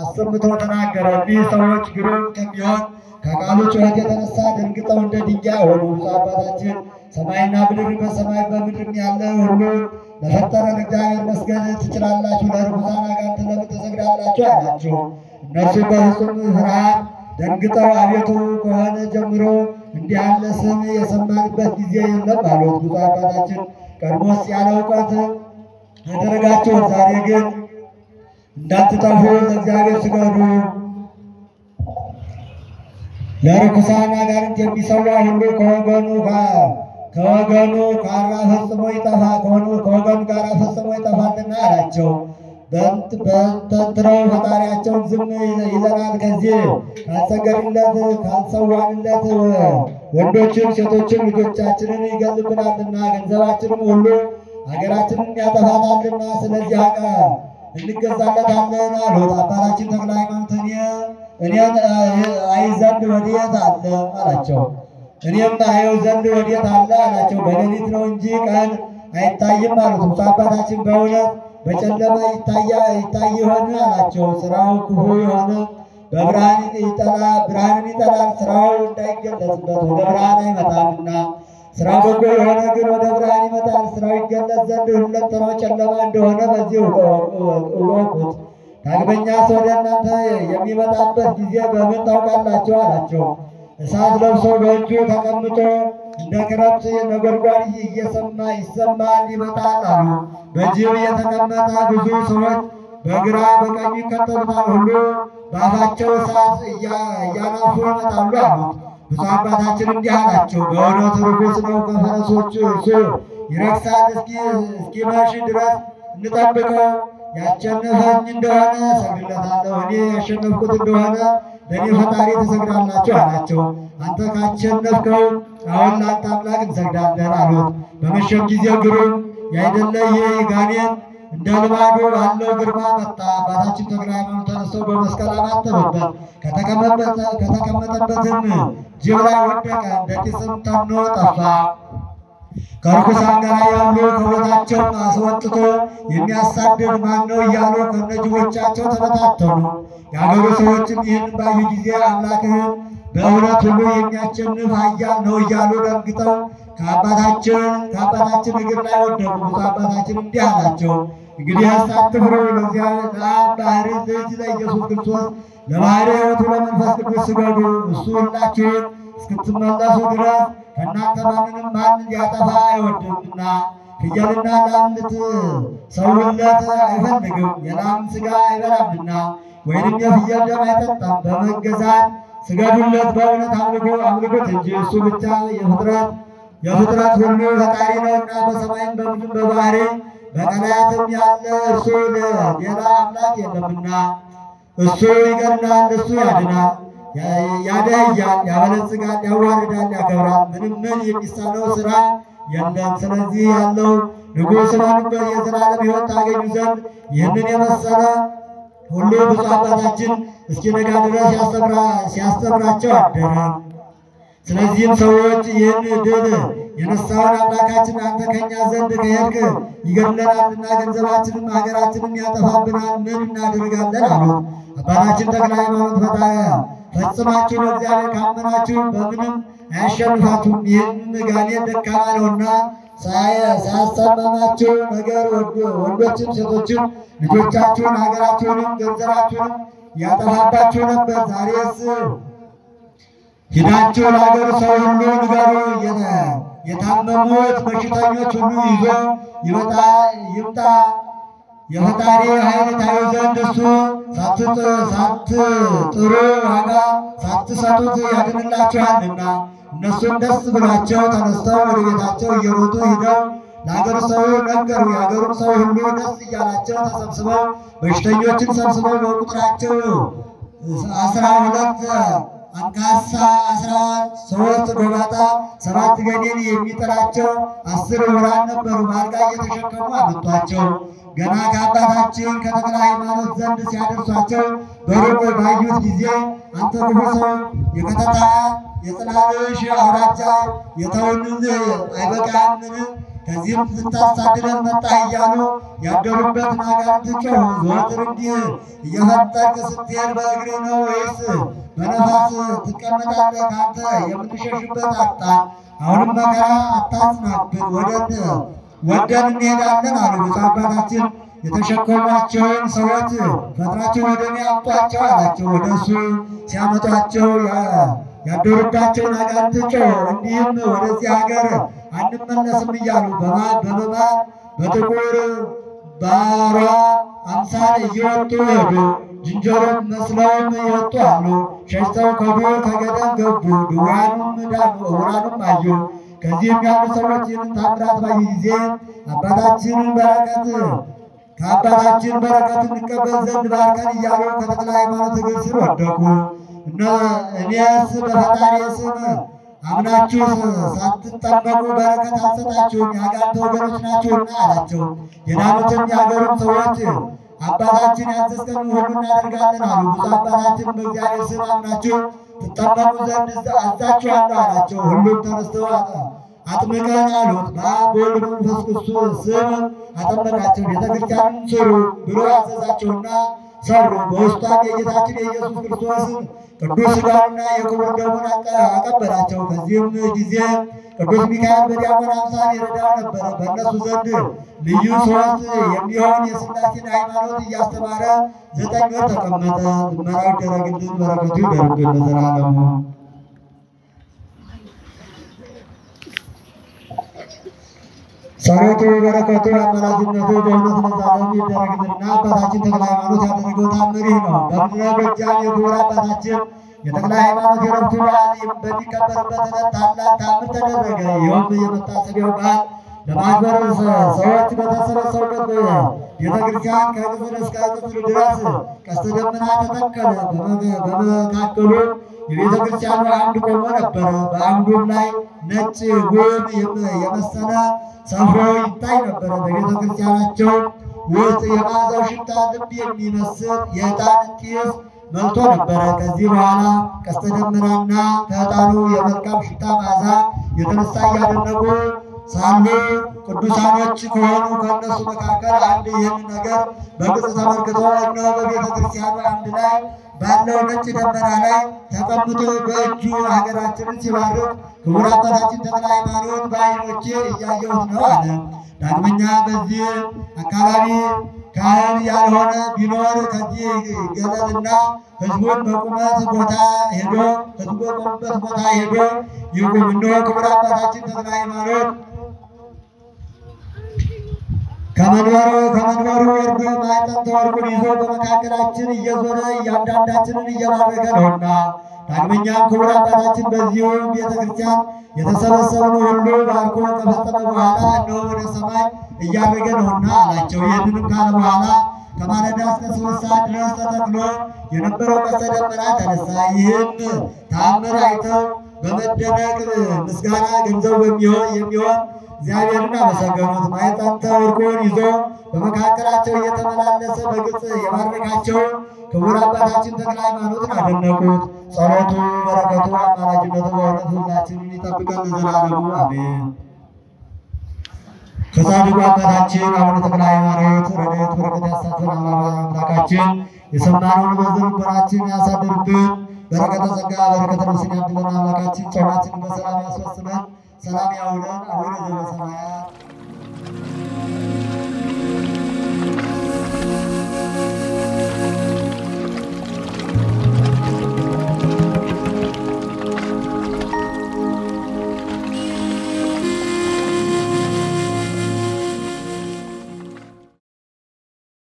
አሰምተው ተናገረ። እኒህ ሰዎች ግሩም ከሚሆን ከቃሉ ጩኸት የተነሳ ደንግጠው እንደ ድንጋይ ሆኑ። አባታችን ሰማይና ምድር በሰማይ በምድር ያለ ሁሉ ለፈጠረን እግዚአብሔር መስገድ ትችላላችሁ፣ ለርኩሳን አጋንንት ለምን ትሰግዳላችሁ አላቸው። እነርሱ በፍጹም ፍርሃት ደንግጠው አቤቱ ከሆነ ጀምሮ እንዲህ ያለ ስም የሰማንበት ጊዜ የለም አሉት። ብፁዕ አባታችን ቀድሞስ ያለ እውቀት አደረጋችሁት፣ ዛሬ ግን እንዳትጠፉ ለእግዚአብሔር ስገዱ። ለርኩሳን አጋንንት የሚሰዋ ሁሉ ከወገኑ ጋራ ፈጽሞ ይጠፋ ከወገኑ ጋራ ፈጽሞ ይጠፋልና አላቸው። በተንትረው ፈጣሪያቸውን ዝም ይለናል፣ ከዚህ ካልሰገድለት ካልሰዋንለት ወንዶችም ሴቶችም ልጆቻችንን ይገልብናልና ገንዘባችንም ሁሉ ሀገራችንን ያጠፋናልና ስለዚህ እንገዛለታለን አሉት። አባታችን ተክለ ሃይማኖት እኔን አይ ዘንድ ወዴት አለ አላቸው። እኔም አየው ዘንድ ወዴት አለ አላቸው። በሌሊት ነው እንጂ ቀን አይታይም አሉት። ብፁዕ አባታችን በእውነት በጨለማ ይታይ ይሆን አላቸው። ስራው ክፉ የሆነ ብርሃንን ይጠላል፣ ስራው እንዳይገለጽበት ወደ ብርሃን አይመጣምና። ስራው በጎ የሆነ ግን ወደ ብርሃን ይመጣል፣ ስራው ይገለጽ ዘንድ ሁለንተናው ጨለማ እንደሆነ በዚህ እወቁት። ዳግመኛስ ወደ እናንተ የሚመጣበት ጊዜ በምን ታውቃላችሁ አላቸው። እሳት ለብሶ በእጁ ተቀምጦ እንደ ክረምት ነጎድጓድ ይሰማል ይመጣል አሉ። በጅብ የተቀመጠ ብዙ ሰዎች በግራ በቀኝ ይከተሉታል፣ ሁሉ በአፋቸው እሳት እያናፉ ይመጣሉ አሉት። ብፁዕ አባታችን እንዲህ አላቸው፣ በእውነት ርኩስ ነው ከፈረሶች እርሱ ይረክሳል፣ እስኪመሽ ድረስ እንጠብቀው። ያሸነፈኝ እንደሆነ እሰግድለታለሁ፣ እኔ ያሸነፍኩት እንደሆነ ለእኔ ፈጣሪ ትሰግዳላችሁ አላቸው። አንተ ካሸነፍከው አሁን ለአንተ አምላክ እንሰግዳለን አሉት። በመሸም ጊዜ ግሩም ያይደለ ይህ ጋኔን እንደ ልማዱ ባለው ግርማ መጣ። አባታችን ተክለ ሃይማኖት ተነስተው በመስቀል አማተበበት፣ ከተቀመጠበትም ጅብ ላይ ወደቀ፣ እንደ ጢስም ተኖ ጠፋ። ከርኩሳን ጋር ያሉ ከቦታቸው አስወጥቶ የሚያሳድድ ማን ነው እያሉ ከነጅቦቻቸው ተበታተኑ። የአገሩ ሰዎችም ይህን ባዩ ጊዜ አምላክህን በእውነት ሁሉ የሚያሸንፍ ኃያል ነው እያሉ ደንግጠው ከአባታችን እግር ላይ ወደቁ። ብፁዕ አባታችን እንዲህ አላቸው፣ እንግዲህ አትፍሩ፣ ለአብ ባሕርይ ልጅ ለኢየሱስ ክርስቶስ ለባሕርይ ሕይወቱ ለመንፈስ ቅዱስ ስገዱ። እሱ ሁላችሁን እስክትመለሱ ድረስ ከእናንተ ማን ሊያጠፋ አይወድምና ፍየልና ላም ልትሰውለት አይፈልግም፣ የላም ሥጋ አይበላምና ወይንም የፍየል ደም አይጠጣም። በመገዛት ስገዱለት፣ በእውነት አምልኩት እንጂ እሱ ብቻ የፍጥረት ሁሉ ፈጣሪ ነውና በሰማይም በምድር በባህሪ በቀላያትም ያለ እርሱ ሌላ አምላክ የለምና። እሱ ይገድላል፣ እሱ ያድናል፣ ያደህያል፣ ያበለጽጋል፣ ያዋርዳል፣ ያከብራል። ምንም የሚሳነው ሥራ የለም። ስለዚህ ያለው ንጉሥ ሆኑበት የዘላለም ሕይወት ታገኙ ዘንድ ይህንን የመሰለ ሁሉ ብፁዕ አባታችን እስኪነጋ ድረስ ሲያስተምራቸው አደረ። ስለዚህም ሰዎች ይህን ድል የነሳውን አምላካችን አንተ ከእኛ ዘንድ ከሄድክ ይገድለናልና ገንዘባችንም ሀገራችንም ያጠፋብናል፣ ምን እናደርጋለን አሉት። አባታችን ተክለ ሃይማኖት ፈጽማችሁ በእግዚአብሔር ካመናችሁ በምንም አያሸንፋችሁም። ይህም ጋኔን ደካማ ነውና ሳያሳመማችሁ ነገር ወንዶችም ሴቶችም ልጆቻችሁን ሀገራችሁንም ገንዘባችሁንም ያጠፋባችሁ ነበር። ዛሬስ ሂዳችሁ ለሀገሩ ሰው ሁሉ ንገሩ፣ የታመሙት በሽተኞች ሁሉ ይዞ ይምጣ፣ የፈጣሪ ኃይል ታዩ ዘንድ እሱ ሳትጥሩ ዋጋ ሳትሰጡት ያድንላችኋልና። እነሱም ደስ ብሏቸው ተነስተው ወደ ቤታቸው እየሮጡ ሂደው ለሀገሩ ሰው ነገሩ። የሀገሩም ሰው ሁሉ ደስ እያላቸው ተሰብስበው በሽተኞችን ሰብስበው በቁጥራቸው 12 አንካሳ 13 ጎባጣ 7 ገኔን የሚጥላቸው 10 ዕውራን ነበሩ። በአልጋ እየተሸከሙ አመጧቸው። ገና ከአባታችን ከተክለ ሃይማኖት ዘንድ ሲያደርሷቸው በሩቅ ባዩት ጊዜ አንተ ክፉ ሰው የከተታ የጽናልሽ አውራጃ የተውንን አይበቃምን? ከዚህም ልታሳድደን መጣህ እያሉ ያደሩበትን አጋንንት ጮኹ። ዘወትር እንዲህ እየፈጠርክ ስትሄድ በእግሬ ነው ወይስ በነፋስ ትቀመጣለህ? ካንተ የምንሸሽበት አጣን። አሁንም መከራ አታጽናብን፣ ወደን እንሄዳለን አሉ። ብፁዕ አባታችን የተሸከሟቸውን ሰዎች ፈጥናቸው ወደ እኔ አምጧቸው አላቸው። ወደ እሱ ሲያመጧቸው ያደሩባቸውን አጋንንት ጮኹ። እንዲህም ወደዚህ ሀገር አንመለስም እያሉ በመማር በጥቁር ባሯ አምሳል እየወጡ ሄዱ። ዝንጀሮም መስለውም ይወጡ አሉ። ሸሽተው ከዱር ከገደል ገቡ። ድውያኑም ዳኑ፣ ዕውራኑም አዩ። ከዚህም ያሉ ሰዎች ይህንን ታምራት ባዩ ጊዜ ከአባታችን በረከት እንቀበል ዘንድ ባርከን እያሉ ከተክለ ሃይማኖት እግር ስር ወደቁ። እኔስ በፈጣሪ ስም አምናችሁ ሳትጠመቁ በረከት አልሰጣችሁም፣ የአጋንንት ወገኖች ናችሁና አላቸው። የዳኑትም የአገሩም ሰዎች አባታችን ያዘዝከንን ሁሉ እናደርጋለን አሉ። ብፁዕ አባታችን በእግዚአብሔር ስም አምናችሁ ትጠመቁ ዘንድ አዛችኋለሁ አላቸው። ሁሉም ተነስተው አጥምቀን አሉት። በአብ በወልድ በመንፈስ ቅዱስ ስም አጠመቃቸው። ቤተክርስቲያንን ስሩ ብሎ አዘዛቸውና ሰሩ። በውስጧም የጌታችን የኢየሱስ ክርስቶስ ቅዱስ ሥጋውንና የክቡር ደሙን አቀበላቸው። ከዚህም ጊዜ ቅዱስ ሚካኤል በዲያቆን አምሳል ይረዳው ነበረ። በእነሱ ዘንድ ልዩ ሦስት የሚሆን የሥላሴን ሃይማኖት እያስተማረ 9 ወር ተቀመጠ። ልመናው ይደረግልን፣ በረከቱ ይደርብን ለዘላለሙ። ጸሎቱ በረከቱ አማላጅነቱ በእውነት ለዘላለሙ ይደረግልንና አባታችን ተክለ ሃይማኖት ያደረገው ታምር ይህ ነው። በምድረ ጎጃም የክቡር አባታችን የተክለ ሃይማኖት የዕረፍቱ በዓል በሚከበርበት ዕለት ታላቅ ታምር ተደረገ። ይኸውም የመታሰቢያው በዓል ለማክበር ሰዎች በተሰበሰቡበት ቤተክርስቲያን ከቅጽር እስከ ቅጽር ድረስ ቀስተ ደመና ተተከለ። በመካከሉ የቤተ ክርስቲያኑ አምድ ቆሞ ነበረ። በአምዱም ላይ ነጭ ጉም የመሰለ ሰፍሮ ይታይ ነበረ። በቤተ ክርስቲያናቸው ውስጥ የመዓዛው ሽታ ልብ የሚመስል የዕጣን ጢስ መልቶ ነበረ። ከዚህ በኋላ ቀስተ ደመናና ከዕጣኑ የመልካም ሽታ መዓዛ የተነሳ እያደነቁ ሳሉ ቅዱሳኖች ከሆኑ ከእነሱ መካከል አንድ ይህን ነገር በግልጽ ተመልክቶ እነሆ በቤተ ክርስቲያኑ አምድ ላይ ባለው ነጭ ደመና ላይ ተቀምጦ በእጁ ሀገራችንን ሲባርክ ክቡር አባታችን ተክለ ሃይማኖት በዓይኖቼ እያየሁት ነው አለ። ዳግመኛ በዚህ አካባቢ ካህን ያልሆነ ቢኖር ከዚህ ገለልና ሕዝቡን በቆሙበት ቦታ ሄዶ ይቁም። እነሆ ክቡር አባታችን ተክለ ሃይማኖት ከመንበሩ ወርዶ ማዕጠንተ ወርቁን ይዞ በመካከላችን እየዞረ እያንዳንዳችንን እየባረከ ነውና ዳግመኛም ክቡር አባታችን በዚሁ ቤተክርስቲያን የተሰበሰብነው ሁሉ ባርኮ ከፈጸመ በኋላ እነሆ ወደ ሰማይ እያረገ ነውና አላቸው። ይህንንም ካለ በኋላ ከማለዳ እስከ 3 ሰዓት ድረስ ተተክሎ የነበረው ቀስተ ደመና ተነሳ። ይህም ተአምር አይተው በመደነቅ ምስጋና ገንዘቡ የሚሆን እግዚአብሔርን አመሰገኑት። ማዕጠንተ ወርቁን ይዞ በመካከላቸው እየተመላለሰ በግልጽ የባረካቸው ክቡር አባታችን ተክለ ሃይማኖትን አደነቁት። ጸሎቱ፣ በረከቱ፣ አማላጅነቱ በእውነት ሁላችንን ይጠብቀን ለዘላለሙ አሜን። ከጻድቁ አባታችን አቡነ ተክለ ሃይማኖት ረድኤት በረከት ያሳትፈን አምላካችን። የሰማነውን በልቦናችን ያሳድርብን። በረከተ ጸጋ በረከተ ነፍስን ያድለን አምላካችን። ጾማችንን በሰላም ያስፈጽመን፣ ሰላም ያውለን። አቡነ ዘበሰማያት